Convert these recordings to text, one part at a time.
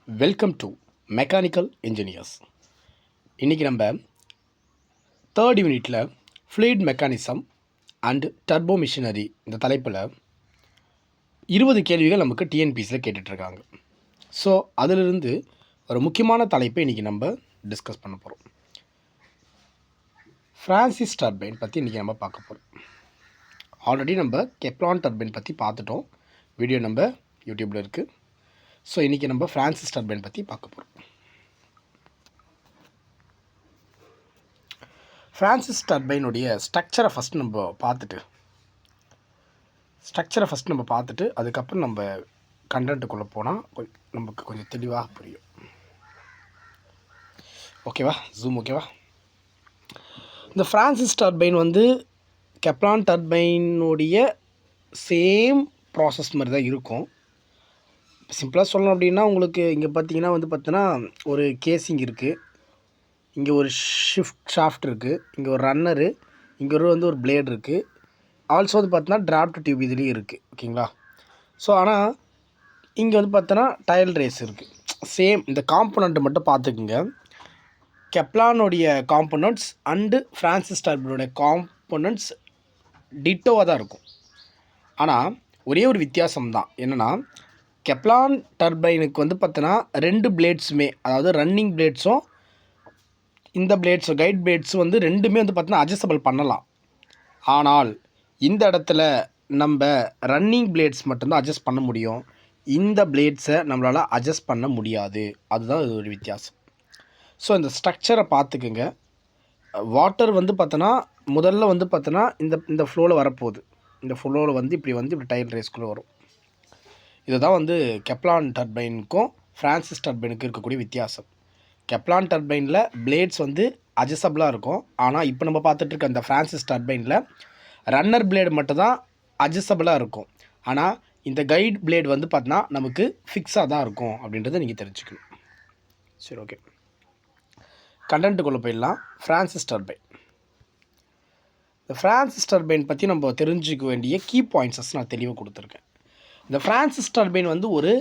Welcome to mechanical engineers. இன்றைக்கி நம்ம third யூனிட்டில் fluid mechanism and turbo machinery இந்த தலைப்பில் 20 கேள்விகள் நமக்கு டிஎன்பிசியில் கேட்டுட்ருக்காங்க. ஸோ அதிலிருந்து ஒரு முக்கியமான தலைப்பை இன்றைக்கி நம்ம டிஸ்கஸ் பண்ண போகிறோம். ஃப்ரான்சிஸ் டர்பைன் பற்றி இன்றைக்கி நம்ம பார்க்க போகிறோம். ஆல்ரெடி நம்ம கெப்லான் டர்பைன் பற்றி பார்த்துட்டோம். வீடியோ நம்ம யூடியூப்பில் இருக்குது. ஸோ இன்றைக்கி நம்ம ஃப்ரான்சிஸ் டர்பைன் பற்றி பார்க்க போகிறோம். ஃப்ரான்சிஸ் டர்பைனுடைய ஸ்ட்ரக்சரை ஃபஸ்ட்டு நம்ம பார்த்துட்டு அதுக்கப்புறம் நம்ம கண்டென்ட்டுக்குள்ளே போனால் நமக்கு கொஞ்சம் தெளிவாக புரியும். ஓகேவா? ஜூம் ஓகேவா? இந்த ஃப்ரான்சிஸ் டர்பைன் கெப்லான் டர்பைனுடைய சேம் ப்ராசஸ் மாதிரி தான் இருக்கும். சிம்பிளாக சொல்லணும் அப்படின்னா, உங்களுக்கு இங்கே பார்த்தீங்கன்னா ஒரு கேசிங் இருக்குது, இங்கே ஒரு ஷாஃப்ட் இருக்குது, இங்கே ஒரு ரன்னரு, இங்கே ஒரு பிளேட் இருக்குது. ஆல்சோ பார்த்தீங்கன்னா டிராஃப்ட் டியூப் இதுலேயும் இருக்குது. ஓகேங்களா? ஸோ ஆனால் இங்கே பார்த்தோன்னா டைல் ரேஸ் இருக்குது. சேம் இந்த காம்பனண்ட்டு மட்டும் பார்த்துக்குங்க. கெப்லானுடைய காம்பனண்ட்ஸ் அண்டு ஃப்ரான்சிஸ் டர்பைனுடைய காம்பனண்ட்ஸ் டிட்டோவாக தான் இருக்கும். ஆனால் ஒரே ஒரு வித்தியாசம் தான். என்னென்னா, கெப்லான் டர்பைனுக்கு பார்த்தோன்னா 2 பிளேட்ஸுமே, அதாவது ரன்னிங் பிளேட்ஸும் இந்த பிளேட்ஸும் கைட் பிளேட்ஸும் ரெண்டுமே பார்த்தோன்னா அட்ஜஸ்டபிள் பண்ணலாம். ஆனால் இந்த இடத்துல நம்ம ரன்னிங் பிளேட்ஸ் மட்டும்தான் அட்ஜஸ்ட் பண்ண முடியும். இந்த பிளேட்ஸை நம்மளால் அட்ஜஸ்ட் பண்ண முடியாது. அதுதான் இது ஒரு வித்தியாசம். ஸோ இந்த ஸ்ட்ரக்சரை பார்த்துக்குங்க. வாட்டர் பார்த்தோன்னா முதல்ல பார்த்தோன்னா இந்த ஃப்ளோவில் வரப்போகுது. இந்த ஃப்ளோவில் இப்படி டைல் ரேஸ்குள்ளே வரும். இதுதான் கெப்லான் டர்பைனுக்கும் ஃப்ரான்சிஸ் டர்பைனுக்கும் இருக்கக்கூடிய வித்தியாசம். கெப்லான் டர்பைனில் பிளேட்ஸ் அட்ஜஸ்டபிளாக இருக்கும். ஆனால் இப்போ நம்ம பார்த்துட்ருக்க அந்த ஃப்ரான்சிஸ் டர்பைனில் ரன்னர் பிளேடு மட்டும் தான் அட்ஜஸ்டபிளாக இருக்கும். ஆனால் இந்த கைட் பிளேடு பார்த்தோன்னா நமக்கு ஃபிக்ஸாக தான் இருக்கும் அப்படின்றத நீங்கள் தெரிஞ்சுக்கணும். சரி, ஓகே. கண்டென்ட்டுக்குள்ளே போயிடலாம். Francis turbine. இந்த ஃப்ரான்சிஸ் டர்பைன் பற்றி நம்ம தெரிஞ்சுக்க வேண்டிய கீ பாயிண்ட்ஸஸ் நான் தெளிவாக கொடுத்துருக்கேன். இந்த ஃப்ரான்சிஸ் டர்பைன் ஒரு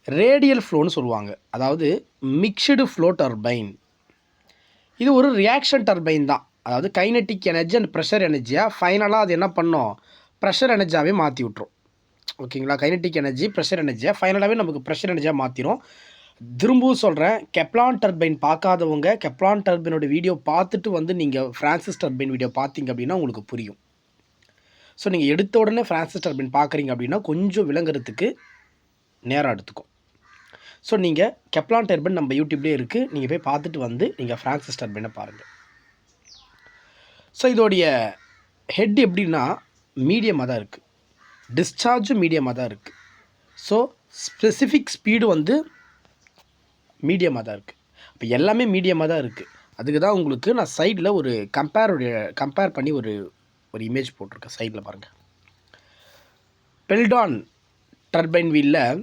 ரேடியல் ஃப்ளோன்னு சொல்லுவாங்க. அதாவது மிக்ஸ்டு ஃப்ளோ டர்பைன். இது ஒரு ரியாக்ஷன் டர்பைன் தான். அதாவது கைனட்டிக் எனர்ஜி அண்ட் ப்ரெஷர் எனர்ஜியாக ஃபைனலாக அது என்ன பண்ணோம், ப்ரெஷர் எனர்ஜியாகவே மாற்றி விட்ரும். ஓகேங்களா? கைனட்டிக் எனர்ஜி ப்ரெஷர் எனர்ஜியாக ஃபைனலாகவே நமக்கு ப்ரெஷர் எனர்ஜியாக மாற்றிடும். திரும்பவும் சொல்கிறேன், கெப்லான் டர்பைன் பார்க்காதவங்க கெப்லான் டர்பைனோட வீடியோ பார்த்துட்டு நீங்கள் ஃப்ரான்சிஸ் டர்பைன் வீடியோ பார்த்தீங்க அப்படின்னா உங்களுக்கு புரியும். ஸோ நீங்கள் எடுத்த உடனே ஃப்ரான்சிஸ் டர்பைன் பார்க்குறீங்க அப்படின்னா கொஞ்சம் விளங்குறதுக்கு நேரம் எடுத்துக்கும். ஸோ நீங்கள் கெப்லான் டர்பைன் நம்ம யூடியூப்லேயே இருக்குது, நீங்கள் போய் பார்த்துட்டு நீங்கள் ஃப்ரான்சிஸ் டர்பைனை பாருங்கள். ஸோ இதோடைய ஹெட் எப்படின்னா மீடியமாக தான் இருக்குது, டிஸ்சார்ஜும் மீடியமாக தான் இருக்குது. ஸோ ஸ்பெசிஃபிக் ஸ்பீடு மீடியமாக தான் இருக்குது. இப்போ எல்லாமே மீடியமாக தான் இருக்குது. அதுக்கு தான் உங்களுக்கு நான் சைடில் ஒரு கம்பேர் பண்ணி ஒரு இமேஜ் போட்டிருக்கேன். சைடில் பாருங்கள். பெல்டான் டர்பைன் வீலில்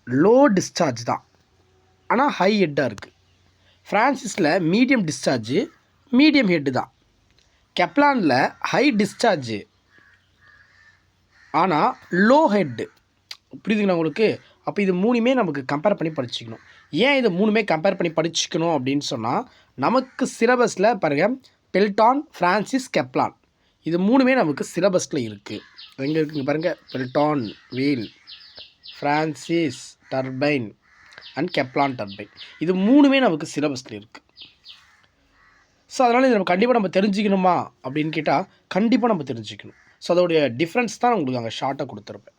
லோ டிஸ்சார்ஜ் தான், ஆனால் ஹை ஹெட்டாக இருக்குது. ஃப்ரான்சிஸில் மீடியம் டிஸ்சார்ஜு, மீடியம் ஹெட்டு தான். கெப்லானில் ஹை டிஸ்சார்ஜு ஆனால் லோ ஹெட்டு. புரியுதுங்களா உங்களுக்கு? அப்போ இது மூணுமே நமக்கு கம்பேர் பண்ணி படிச்சுக்கணும். ஏன் இது மூணுமே கம்பேர் பண்ணி படிச்சுக்கணும் அப்படின்னு சொன்னால், நமக்கு சிலபஸில் பாருங்கள், பெல்டான், ஃப்ரான்சிஸ், கெப்லான் இது மூணுமே நமக்கு சிலபஸில் இருக்குது. எங்கே இருக்குங்க பாருங்கள், Pelton wheel, Francis turbine and Kaplan turbine இது மூணுமே நமக்கு சிலபஸில் இருக்குது. ஸோ அதனால் இது கண்டிப்பாக நம்ம தெரிஞ்சுக்கணுமா அப்படின்னு கேட்டால் கண்டிப்பாக நம்ம தெரிஞ்சுக்கணும். ஸோ அதோடைய டிஃப்ரென்ஸ் தான் உங்களுக்கு அங்கே ஷார்ட்டாக கொடுத்துருப்பேன்.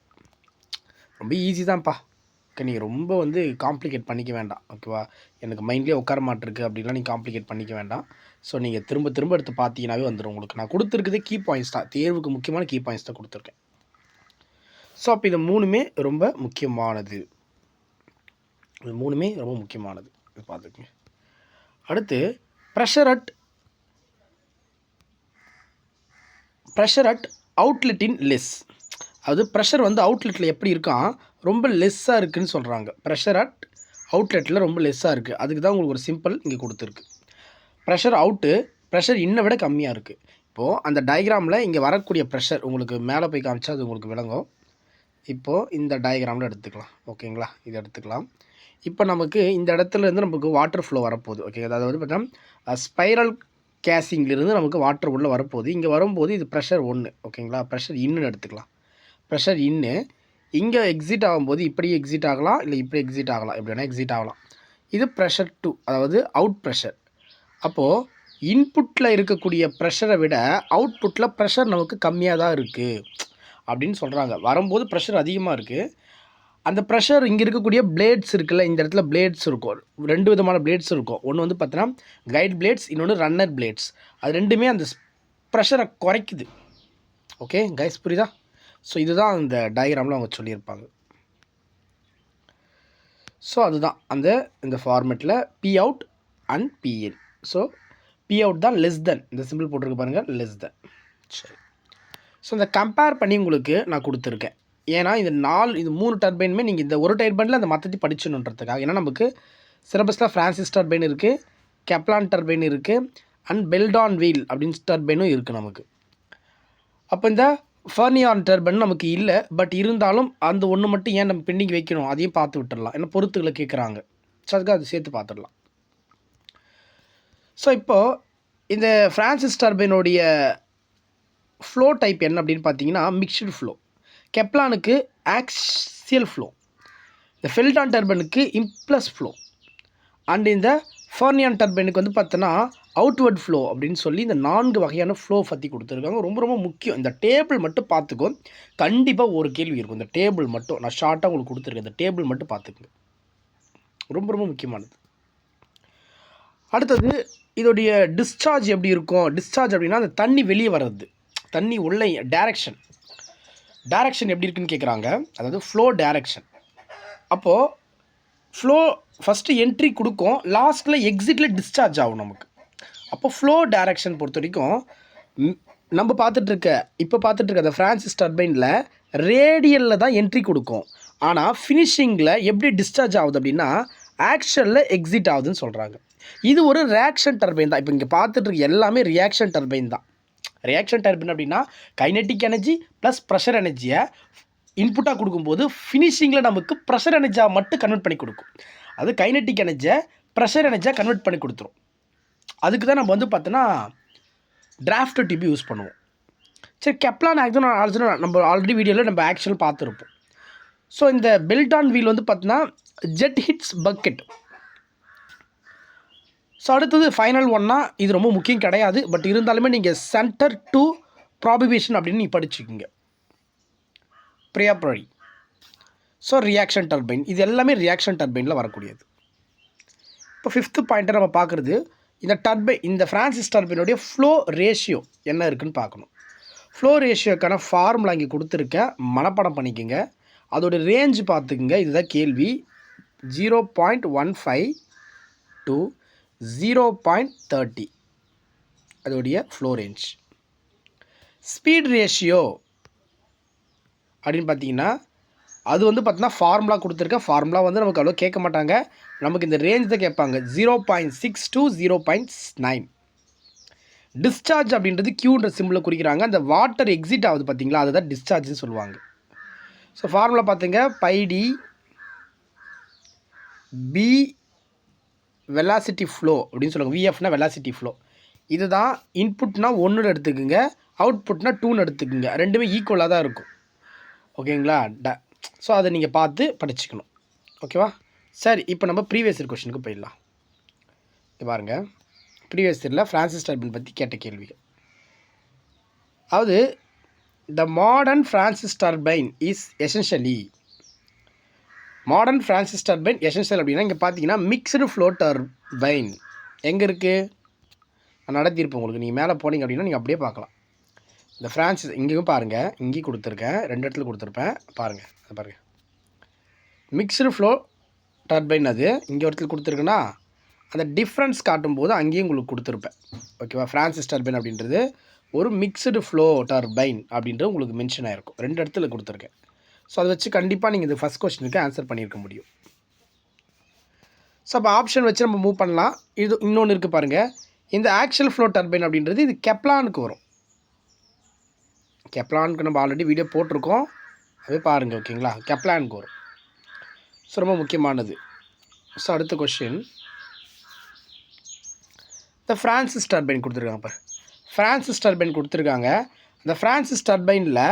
ரொம்ப ஈஸி தான்ப்பா. ஓகே, நீங்கள் ரொம்ப காம்ப்ளிகேட் பண்ணிக்க வேண்டாம். ஓகேவா? எனக்கு மைண்ட்லேயே உட்கார மாட்டிருக்கு அப்படின்லாம் நீங்கள் காம்ப்ளிகேட் பண்ணிக்க வேண்டாம். ஸோ நீங்கள் திரும்ப எடுத்து பார்த்தீங்கன்னாவே வந்துடும். உங்களுக்கு நான் கொடுத்துருக்குதே கீ பாயிண்ட்ஸ் தான், தேர்வுக்கு முக்கியமான கீ பாயிண்ட்ஸ் தான் கொடுத்துருக்கேன். ஸோ அப்போ இது மூணுமே ரொம்ப முக்கியமானது. இது பார்த்துக்குங்க. அடுத்து pressure at outlet in less. அது ப்ரெஷர் அவுட்லெட்டில் எப்படி இருக்கான், ரொம்ப லெஸ்ஸாக இருக்குதுன்னு சொல்கிறாங்க. ப்ரெஷர் அட் அவுட்லெட்டில் ரொம்ப லெஸ்ஸாக இருக்குது. அதுக்கு தான் உங்களுக்கு ஒரு சிம்பிள் இங்கே கொடுத்துருக்கு. ப்ரெஷர் அவுட்டு ப்ரெஷர் இன்னை விட கம்மியாக இருக்குது. இப்போது அந்த டயக்ராமில் இங்கே வரக்கூடிய ப்ரெஷர் உங்களுக்கு மேலே போய் காமிச்சா அது உங்களுக்கு விளங்கும். இப்போது இந்த டயக்ராமில் எடுத்துக்கலாம். ஓகேங்களா, இது எடுத்துக்கலாம். இப்போ நமக்கு இந்த இடத்துலேருந்து நமக்கு வாட்டர் ஃப்ளோ வரப்போகுது. ஓகே, அதாவது பார்த்தீங்கன்னா ஸ்பைரல் கேசிங்லேருந்து நமக்கு வாட்டர் உள்ளே வரப்போகுது. இங்கே வரும்போது இது ப்ரெஷர் 1. ஓகேங்களா, ப்ரெஷர் இன்னுன்னு எடுத்துக்கலாம். ப்ரெஷர் இன்னு இங்கே எக்ஸிட் ஆகும்போது இப்படி எக்ஸிட் ஆகலாம், இல்லை இப்படி எக்ஸிட் ஆகலாம், எப்படி வேணால் எக்ஸிட் ஆகலாம். இது ப்ரெஷர் 2, அதாவது அவுட் ப்ரெஷர். அப்போது இன்புட்டில் இருக்கக்கூடிய ப்ரெஷரை விட அவுட்புட்டில் ப்ரெஷர் நமக்கு கம்மியாக தான் இருக்குது அப்படின்னு சொல்கிறாங்க. வரும்போது ப்ரெஷர் அதிகமாக இருக்குது. அந்த ப்ரெஷர் இங்கே இருக்கக்கூடிய பிளேட்ஸ் இருக்குல்ல, இந்த இடத்துல பிளேட்ஸ் இருக்கும். 2 விதமான பிளேட்ஸ் இருக்கும். ஒன்று வந்து பார்த்தீங்கன்னா கைட் பிளேட்ஸ், இன்னொன்று ரன்னர் பிளேட்ஸ். அது ரெண்டுமே அந்த ப்ரெஷரை குறைக்குது. ஓகே கைஸ், புரியுதா? ஸோ இதுதான் அந்த டயக்ராமில் அவங்க சொல்லியிருப்பாங்க. ஸோ அதுதான் இந்த ஃபார்மேட்டில் P out and PN. So P out தான் லெஸ் தென், இந்த சிம்பிள் போட்டிருக்கு பாருங்கள், லெஸ் தென். சரி, ஸோ இந்த கம்பேர் பண்ணி உங்களுக்கு நான் கொடுத்துருக்கேன். ஏன்னா இது 3 டர்பைனுமே நீங்கள் இந்த ஒரு டர்பைனில் அந்த மற்றத்தை படிச்சணுன்றதுக்காக. ஏன்னா நமக்கு சிலபஸில் ஃப்ரான்சிஸ் டர்பைன் இருக்குது, கெப்லான் டர்பைன் இருக்குது, அண்ட் பெல்டான் வீல் அப்படின்னு டர்பைனும் இருக்குது நமக்கு. அப்போ இந்த ஃபர்னியான் டர்பைன் நமக்கு இல்லை. பட் இருந்தாலும் அந்த ஒன்று மட்டும் ஏன் நம்ம பெண்டிங் வைக்கணும், அதையும் பார்த்து விட்டுடலாம். ஏன்னா பொறுத்துக்களை கேட்குறாங்க. ஸோ அதுக்காக அது சேர்த்து பார்த்துடலாம். ஸோ இப்போது இந்த ஃப்ரான்சிஸ் டர்பைனுடைய ஃப்ளோ டைப் என்ன அப்படின்னு பார்த்தீங்கன்னா மிக்ஸ்டு ஃப்ளோ. கெப்லானுக்கு ஆக்சியல் ஃப்ளோ, இந்த ஃபெல்டான் டர்பைனுக்கு இம்ப்ளஸ் ஃப்ளோ, அண்ட் இந்த ஃபர்னியான் டர்பைனுக்கு வந்து பார்த்தோன்னா அவுட்வர்ட் ஃப்ளோ அப்படின்னு சொல்லி இந்த 4 வகையான ஃப்ளோ பற்றி கொடுத்துருக்காங்க. ரொம்ப ரொம்ப முக்கியம். இந்த டேபிள் மட்டும் பார்த்துக்கோ, கண்டிப்பாக ஒரு கேள்வி இருக்கும். இந்த டேபிள் மட்டும் நான் ஷார்ட்டாக உங்களுக்கு கொடுத்துருக்கேன். இந்த டேபிள் மட்டும் பார்த்துக்குங்க, ரொம்ப ரொம்ப முக்கியமானது. அடுத்தது இதோடைய டிஸ்சார்ஜ் எப்படி இருக்கும். டிஸ்சார்ஜ் அப்படின்னா அந்த தண்ணி வெளியே வர்றது, தண்ணி உள்ள டைரக்ஷன் எப்படி இருக்குன்னு கேட்குறாங்க. அதாவது ஃப்ளோ டைரக்ஷன். அப்போது ஃப்ளோ ஃபஸ்ட்டு என்ட்ரி கொடுக்கும், லாஸ்ட்டில் எக்ஸிட்டில் டிஸ்சார்ஜ் ஆகும் நமக்கு. அப்போ ஃப்ளோ டைரக்ஷன் பொறுத்த வரைக்கும் நம்ம இப்போ பார்த்துட்ருக்க அந்த ஃப்ரான்சிஸ் டர்பைனில் ரேடியலில் தான் என்ட்ரி கொடுக்கும். ஆனால் ஃபினிஷிங்கில் எப்படி டிஸ்சார்ஜ் ஆகுது அப்படின்னா ஆக்ஷனில் எக்ஸிட் ஆகுதுன்னு சொல்கிறாங்க. இது ஒரு ரியாக்ஷன் டர்பைன் தான். இப்போ இங்கே பார்த்துட்ருக்க எல்லாமே ரியாக்ஷன் டர்பைன் தான். ரியாக்ஷன் டர்பைன் அப்படின்னா கைனெட்டிக் எனர்ஜி ப்ளஸ் ப்ரெஷர் எனர்ஜியை இன்புட்டாக கொடுக்கும்போது ஃபினிஷிங்கில் நமக்கு ப்ரெஷர் எனர்ஜியாக மட்டும் கன்வெர்ட் பண்ணி கொடுக்கும். அது கைனெட்டிக் எனர்ஜியை ப்ரெஷர் எனர்ஜியாக கன்வெர்ட் பண்ணி கொடுத்துரும். அதுக்கு தான் நம்ம வந்து பார்த்தோன்னா டிராஃப்ட் டியூப் யூஸ் பண்ணுவோம். சரி, கெப்லான் ஆக்சுவலாக நம்ம ஆல்ரெடி வீடியோவில் நம்ம ஆக்சுவல் பார்த்துருப்போம். ஸோ இந்த பெல்டான் வீல் வந்து பார்த்தோன்னா ஜெட் ஹிட்ஸ் பக்கெட். ஸோ அடுத்தது ஃபைனல் ஒன்னா இது ரொம்ப முக்கியம் கிடையாது. பட் இருந்தாலுமே நீங்கள் சென்டர் டு ப்ராபிகேஷன் அப்படின்னு நீங்கள் படிச்சுக்கிங்க. ப்ரியாப்ரரி. ஸோ ரியாக்ஷன் டர்பைன், இது எல்லாமே ரியாக்ஷன் டர்பைனில் வரக்கூடியது. இப்போ 5th பாயிண்ட்டை நம்ம பார்க்குறது இந்த ஃப்ரான்சிஸ் டர்பைனுடைய ஃப்ளோ ரேஷியோ என்ன இருக்குதுன்னு பார்க்கணும். ஃப்ளோ ரேஷியோக்கான ஃபார்முலா இங்கே கொடுத்துருக்கேன், மனப்பாடம் பண்ணிக்கோங்க. அதோடய ரேஞ்சு பார்த்துக்குங்க. இதுதான் கேள்வி. 0.15 to 0.30 அதோடைய ஃப்ளோ ரேஞ்ச். ஸ்பீட் ரேஷியோ அப்படின்னு பார்த்தீங்கன்னா அது வந்து பார்த்தீங்கன்னா ஃபார்முலா கொடுத்துருக்கேன். ஃபார்முலா வந்து நமக்கு அவ்வளோ கேட்க மாட்டாங்க, நமக்கு இந்த ரேஞ்ச் தான் கேட்பாங்க. 0.6 to 0.9. டிஸ்சார்ஜ் அப்படின்றது கியூன்ற சிம்பிளை குறிக்கிறாங்க. அந்த வாட்டர் எக்ஸிட் ஆகுது பார்த்தீங்களா, அதுதான் டிஸ்சார்ஜ்னு சொல்லுவாங்க. ஸோ ஃபார்முலா பார்த்துங்க, பைடி பி வெலாசிட்டி ஃப்ளோ அப்படின்னு சொல்லுவாங்க. விஎஃப்னா வெலாசிட்டி ஃப்ளோ. இதுதான் இன்புட்னா 1 எடுத்துக்குங்க, அவுட்புட்னா 2 எடுத்துக்குங்க. ரெண்டுமே ஈக்குவலாக தான் இருக்கும். ஓகேங்களா? ஸோ அதை நீங்கள் பார்த்து படிச்சுக்கணும். ஓகேவா? சரி, இப்போ நம்ம ப்ரீவியஸ் இயர் கொஷனுக்கு போயிடலாம். இது பாருங்கள், ப்ரீவியஸ் இயரில் ஃப்ரான்சிஸ் டர்பைன் பற்றி கேட்ட கேள்விகள். அதாவது the modern Francis turbine is essentially அப்படின்னா இங்கே பார்த்தீங்கன்னா மிக்ஸ்டு ஃப்ளோ டர்பைன் எங்கே இருக்குது நான் நடத்தியிருப்பேன் உங்களுக்கு. நீங்கள் மேலே போனீங்க அப்படின்னா நீங்கள் அப்படியே பார்க்கலாம். இந்த ஃப்ரான்சிஸ் இங்கேயும் பாருங்கள், இங்கேயும் கொடுத்துருக்கேன், 2 இடத்துல கொடுத்துருப்பேன் பாருங்கள். மிக்ஸ்டு ஃப்ளோ டர்பைன் அது இங்கே ஒரு இடத்துல கொடுத்துருக்குன்னா அந்த டிஃப்ரென்ஸ் காட்டும்போது அங்கேயும் உங்களுக்கு கொடுத்துருப்பேன். ஓகேவா? ஃப்ரான்சிஸ் டர்பைன் அப்படின்றது ஒரு மிக்ஸ்டு ஃப்ளோ டர்பைன் அப்படின்றது உங்களுக்கு மென்ஷன் ஆகிருக்கும். 2 இடத்துல கொடுத்துருக்கேன். ஸோ அதை வச்சு கண்டிப்பாக நீங்கள் இந்த ஃபஸ்ட் கொஸ்டினுக்கு ஆன்சர் பண்ணியிருக்க முடியும். ஸோ அப்போ ஆப்ஷன் வச்சு நம்ம மூவ் பண்ணலாம். இது இன்னொன்று இருக்குது பாருங்கள், இந்த ஆக்சுவல் ஃப்ளோ டர்பைன் அப்படின்றது இது கெப்லானுக்கு வரும். கெப்லானுக்கு நம்ம ஆல்ரெடி வீடியோ போட்டிருக்கோம். அது பாருங்கள் ஓகேங்களா. கெப்லான் கோர் ஸோ ரொம்ப முக்கியமானது. ஸோ அடுத்த கொஷின், இந்த ஃப்ரான்சிஸ் டர்பைன் கொடுத்துருக்காங்க. இப்போ ஃப்ரான்சிஸ் டர்பைன் கொடுத்துருக்காங்க. இந்த ஃப்ரான்சிஸ் டர்பைனில்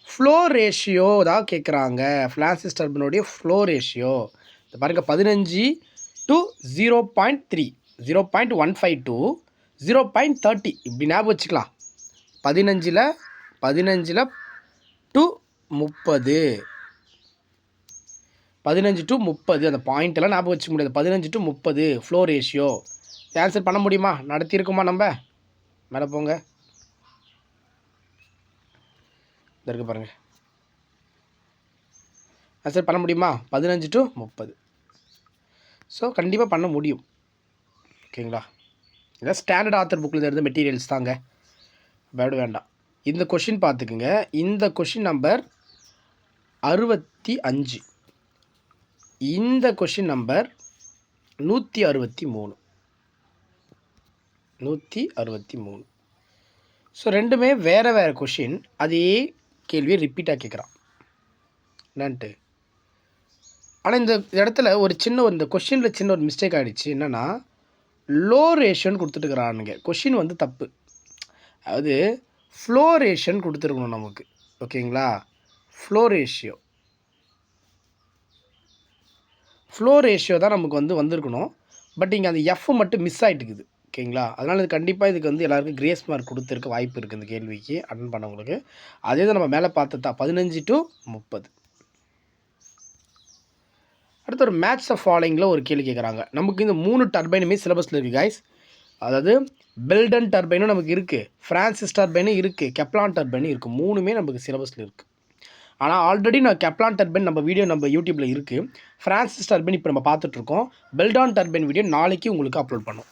ஃப்ளோ ரேஷியோ தான் கேட்குறாங்க. ஃப்ரான்சிஸ் டர்பைனுடைய ஃப்ளோ ரேஷியோ இந்த பாருங்கள் 15:0.3 0.152 0.30 இப்படி ஞாபகம் வச்சுக்கலாம். 15 to 30 15 to 30 அந்த பாயிண்டெல்லாம் ஞாபகம் வச்சுக்க முடியாது. 15 to 30 ஃப்ளோ ரேஷியோ. ஆன்சர் பண்ண முடியுமா? நடத்தியிருக்குமா? நம்ம மேலே போங்க, இருக்கு பாருங்கள். ஆன்சர் பண்ண முடியுமா? 15 to 30. ஸோ கண்டிப்பாக பண்ண முடியும் ஓகேங்களா. இதான் ஸ்டாண்டர்ட் ஆத்தர் புக்கில் இருந்து மெட்டீரியல்ஸ் தாங்க, பயப்பட வேண்டாம். இந்த கொஷின் பார்த்துக்குங்க. இந்த கொஷின் நம்பர் 65. இந்த கொஷின் நம்பர் 163. ஸோ ரெண்டுமே வேறு வேறு கொஷின், அதே கேள்வியை ரிப்பீட்டாக கேட்குறான் என்னன்ட்டு. ஆனால் இந்த இடத்துல ஒரு சின்ன இந்த கொஷினில் சின்ன ஒரு மிஸ்டேக் ஆகிடுச்சு. என்னென்னா லோ ரேஷியோன்னு கொடுத்துட்டுருக்குறானுங்க. கொஷின் வந்து தப்பு. அதாவது ஃப்ளோ ரேஷியோன்னு கொடுத்துருக்கணும் நமக்கு ஓகேங்களா. ஃப்ளோ ரேஷியோ தான் நமக்கு வந்திருக்கணும். பட் இங்கே அந்த எஃப் மட்டும் மிஸ் ஆகிட்டுக்குது ஓகேங்களா. அதனால் இது கண்டிப்பாக இதுக்கு எல்லாருக்கும் கிரேஸ் மார்க் கொடுத்துருக்க வாய்ப்பு இருக்குது இந்த கேள்விக்கு அட்டன் பண்ணவங்களுக்கு. அதே தான் நம்ம மேலே பார்த்தா 15 to 30. அடுத்து ஒரு மேட்ச் ஆஃப் ஃபாலோயிங்கில் ஒரு கேள்வி கேட்குறாங்க. நமக்கு இந்த 3 டர்பைனுமே சிலபஸில் இருக்குது கைஸ். அதாவது பெல்டன் டர்பைனும் நமக்கு இருக்குது, ஃப்ரான்சிஸ் டர்பைனும் இருக்குது, கெப்லான் டர்பைனும் இருக்குது. 3மே நமக்கு சிலபஸில் இருக்குது. ஆனால் ஆல்ரெடி நான் கெப்லான் டர்பைன் நம்ம வீடியோ நம்ம யூடியூப்பில் இருக்குது. ஃப்ரான்சிஸ் டர்பைன் இப்போ நம்ம பார்த்துட்ருக்கோம். பெல்டான் டர்பைன் வீடியோ நாளைக்கு உங்களுக்கு அப்லோட் பண்ணோம்.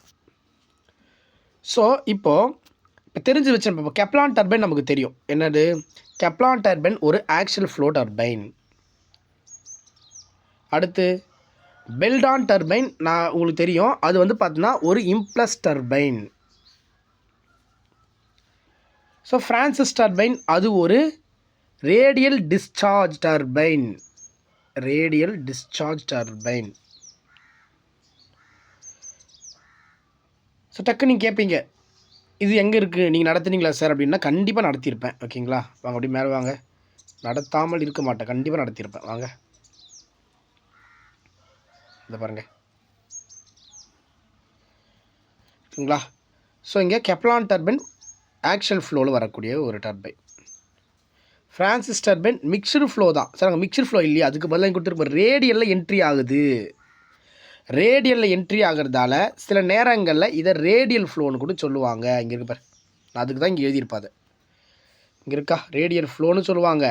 ஸோ இப்போ தெரிஞ்சு வச்சு இப்போ கெப்லான் டர்பைன் நமக்கு தெரியும். என்னது? கெப்லான் டர்பைன் ஒரு ஆக்சியல் ஃப்ளோ டர்பைன். அடுத்து பெல்டான் டர்பைன் நான் உங்களுக்கு தெரியும், அது பார்த்தீங்கன்னா ஒரு impulse turbine. So Francis turbine அது ஒரு ரேடியல் டிஸ்சார்ஜ் டர்பைன். ஸோ டக்கு நீங்கள் கேட்பீங்க, இது எங்கே இருக்குது, நீங்கள் நடத்துனீங்களா சார் அப்படின்னா கண்டிப்பாக நடத்தியிருப்பேன் ஓகேங்களா. வாங்க அப்படி மேலே வாங்க. நடத்தாமல் இருக்க மாட்டேன், கண்டிப்பாக நடத்தியிருப்பேன். வாங்க இதை பாருங்கள் ஓகேங்களா. ஸோ இங்கே கெப்லான் டர்பைன் ஆக்ஷன் ஃப்ளோவில் வரக்கூடிய ஒரு turbine. Francis turbine mixed flow தான் சார். அங்கே மிக்சடு ஃப்ளோ இல்லையா, அதுக்கு பதிலாக கொடுத்துருப்போம் ரேடியலில் என்ட்ரி ஆகுது. ரேடியலில் என்ட்ரி ஆகிறதால சில நேரங்களில் இதை ரேடியல் ஃப்ளோன்னு கூட சொல்லுவாங்க. இங்கே இருக்கு பாரு, நான் அதுக்கு தான் இங்கே எழுதியிருப்பாது. இங்கே இருக்கா, ரேடியல் ஃப்ளோன்னு சொல்லுவாங்க,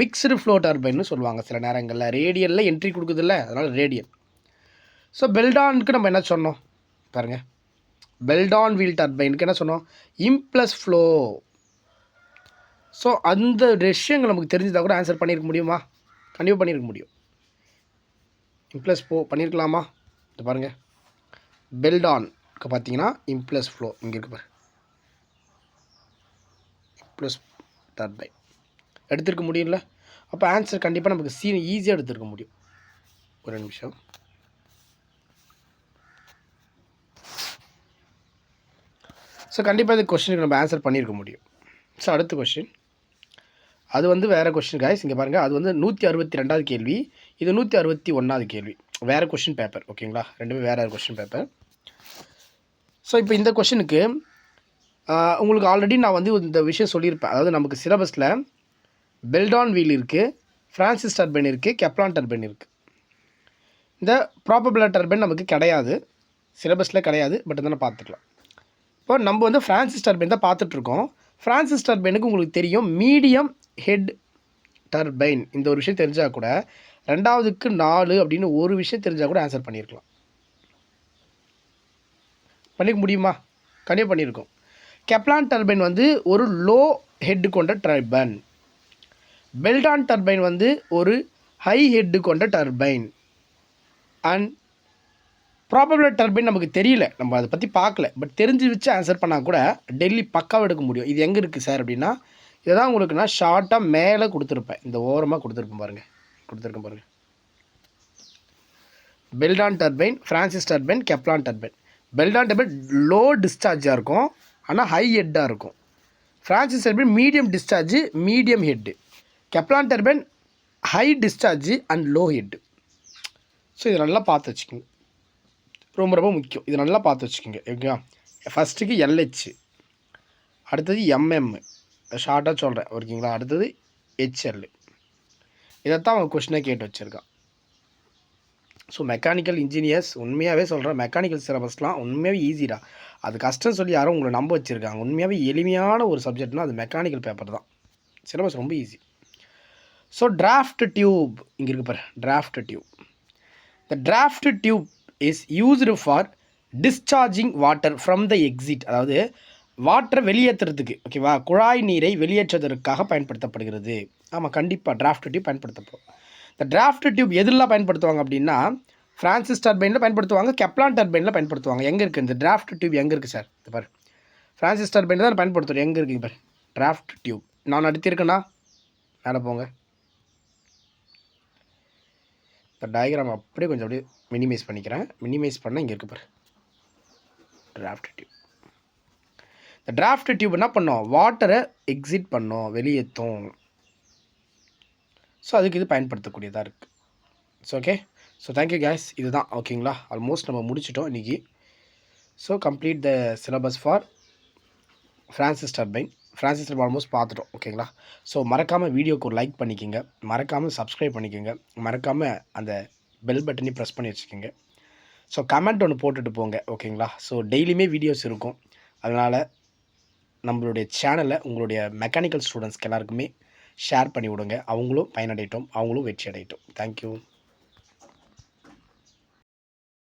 மிக்சடு ஃப்ளோ டர்பைன்னு சொல்லுவாங்க. சில நேரங்களில் ரேடியலில் என்ட்ரி கொடுக்குதில்ல, அதனால் ரேடியல். ஸோ பெல்டானுக்கு நம்ம என்ன சொன்னோம் பாருங்கள், பெல்டான் வீல் டர்பைனுக்கு என்ன சொன்னோம்? Impulse flow. ஸோ அந்த விஷயங்கள் நமக்கு தெரிஞ்சதாக கூட ஆன்சர் பண்ணியிருக்க முடியுமா? கண்டிப்பாக பண்ணியிருக்க முடியும். Impulse flow பண்ணியிருக்கலாமா? இது பாருங்கள், பெல்டானுக்கு பார்த்தீங்கன்னா இம்ப்ளஸ் ஃப்ளோ இங்கே இருக்கு பாரு, இம்ப்ளஸ் டர்பைன் எடுத்துருக்க முடியும்ல. அப்போ ஆன்சர் கண்டிப்பாக நமக்கு ஈஸியாக எடுத்துருக்க முடியும். ஒரு நிமிஷம். ஸோ கண்டிப்பாக இந்த கொஸ்டினுக்கு நம்ம ஆன்சர் பண்ணியிருக்க முடியும். ஸோ அடுத்த கொஸ்டின், அது வேறு கொஸ்டின் காய்ஸ். இங்கே பாருங்கள், அது 162வது கேள்வி, இது 161வது கேள்வி. வேறு கொஸ்டின் பேப்பர் ஓகேங்களா, ரெண்டுமே வேறு கொஸ்டின் பேப்பர். ஸோ இப்போ இந்த கொஸ்டினுக்கு உங்களுக்கு ஆல்ரெடி நான் இந்த விஷயம் சொல்லியிருப்பேன். அதாவது நமக்கு சிலபஸில் பெல்டான் வீல் இருக்குது, ஃப்ரான்சிஸ் டர்பைன் இருக்குது, கெப்லான் டர்பைன் இருக்குது. இந்த ப்ராபபிள் டர்பைன் நமக்கு கிடையாது, சிலபஸில் கிடையாது. பட் தானே பார்த்துக்கலாம். இப்போ நம்ம ஃப்ரான்சிஸ் டர்பைன் தான் பார்த்துட்ருக்கோம். ஃப்ரான்சிஸ் டர்பைனுக்கு உங்களுக்கு தெரியும் மீடியம் ஹெட் டர்பைன். இந்த ஒரு விஷயம் தெரிஞ்சால் கூட 2க்கு 4 அப்படின்னு ஒரு விஷயம் தெரிஞ்சால் கூட ஆன்சர் பண்ணியிருக்கலாம். பண்ணிக்க முடியுமா? கண்டிப்பாக பண்ணியிருக்கோம். கெப்லான் டர்பைன் ஒரு லோ ஹெட்டு கொண்ட டர்பைன். பெல்டான் டர்பைன் ஒரு ஹை ஹெட்டு கொண்ட டர்பைன். அண்ட் ப்ராபபிள் டர்பைன் நமக்கு தெரியல, நம்ம அதை பற்றி பார்க்கல. பட் தெரிஞ்சு வச்சு ஆன்சர் பண்ணால் கூட டெல்லி பக்காவாக எடுக்க முடியும். இது எங்கே இருக்குது சார் அப்படின்னா இதை தான் உங்களுக்கு நான் ஷார்ட்டாக மேலே கொடுத்துருப்பேன், இந்த ஓரமாக கொடுத்துருப்பேன் பாருங்கள், கொடுத்துருக்கேன் பாருங்கள். Pelton turbine, Francis turbine, Kaplan turbine. Pelton turbine low டிஸ்சார்ஜாக இருக்கும், ஆனால் ஹை ஹெட்டாக இருக்கும். Francis turbine medium discharge, medium head. Kaplan turbine high discharge and low head. So இதை நல்லா பார்த்து வச்சுக்கோங்க, ரொம்ப ரொம்ப முக்கியம். இது நல்லா பார்த்து வச்சுக்கோங்க ஓகேவா. ஃபஸ்ட்டுக்கு எல்ஹெச், அடுத்தது எம்எம், ஷார்ட்டாக சொல்கிறேன் ஓகேங்களா. அடுத்தது ஹெச்எல். இதைத்தான் அவங்க கொஷினாக கேட்டு வச்சுருக்கான். ஸோ மெக்கானிக்கல் இன்ஜினியர்ஸ் உண்மையாகவே சொல்கிறேன், மெக்கானிக்கல் சிலபஸ்லாம் உண்மையாகவே ஈஸிடா. அது கஷ்டம் சொல்லி யாரும் உங்களை நம்ப வச்சுருக்காங்க. உண்மையாகவே எளிமையான ஒரு சப்ஜெக்ட்னால் அது மெக்கானிக்கல் பேப்பர் தான். சிலபஸ் ரொம்ப ஈஸி. ஸோ டிராஃப்ட் டியூப் இங்கே இருக்கு பாரு, draft tube. The draft tube is used for discharging water from the exit. அதாவது வாட்டரை வெளியேற்றுறதுக்கு ஓகேவா, குழாய் நீரை வெளியேற்றுவதற்காக பயன்படுத்தப்படுகிறது. ஆமாம், கண்டிப்பாக டிராஃப்ட் டியூப் பயன்படுத்தப்படும். இந்த டிராஃப்ட் டியூப் எதெல்லாம் பயன்படுத்துவாங்க அப்படின்னா, ஃப்ரான்சிஸ் டர்பைனில் பயன்படுத்துவாங்க, கெப்லான் டர்பைனில் பயன்படுத்துவாங்க. எங்கே இருக்குது இந்த டிராஃப்ட் டியூப், எங்கே இருக்குது சார்? இது பாரு, ஃப்ரான்சிஸ் டர்பைனில் தான் பயன்படுத்துகிறோம். எங்கே இருக்குது பாரு டிராஃப்ட் டியூப்? நான் அடுத்திருக்கேன்னா மேலே போங்க. இந்த டயக்ராம் அப்படியே கொஞ்சம் அப்படியே மினிமைஸ் பண்ணிக்கிறேன். மினிமைஸ் பண்ணால் இங்கே இருக்குது பாரு டிராஃப்ட் டியூப். இந்த டிராஃப்ட் டியூப் என்ன பண்ணோம், வாட்டரை எக்ஸிட் பண்ணோம், வெளியேற்றும். ஸோ அதுக்கு இது பயன்படுத்தக்கூடியதாக இருக்குது. So okay, so thank you guys. இதுதான் ஓகேங்களா, ஆல்மோஸ்ட் நம்ம முடிச்சிட்டோம் இன்றைக்கி. So complete the syllabus for Francis turbine. Francis turbine almost பார்த்துட்டோம் ஓகேங்களா. ஸோ மறக்காமல் வீடியோக்கு ஒரு லைக் பண்ணிக்கோங்க, மறக்காமல் சப்ஸ்கிரைப் பண்ணிக்கோங்க, மறக்காமல் அந்த பெல் பட்டனையும் ப்ரெஸ் பண்ணி வச்சுக்கோங்க. ஸோ கமெண்ட் ஒன்று போட்டுட்டு போங்க ஓகேங்களா. ஸோ டெய்லியுமே வீடியோஸ் இருக்கும், அதனால் நம்மளுடைய சேனலை உங்களுடைய மெக்கானிக்கல் ஸ்டூடெண்ட்ஸ்க்கு எல்லாருக்குமே ஷேர் பண்ணி விடுங்க. அவங்களும் பயனடையட்டும், அவங்களும் வெற்றி அடையட்டும். தேங்க்யூ.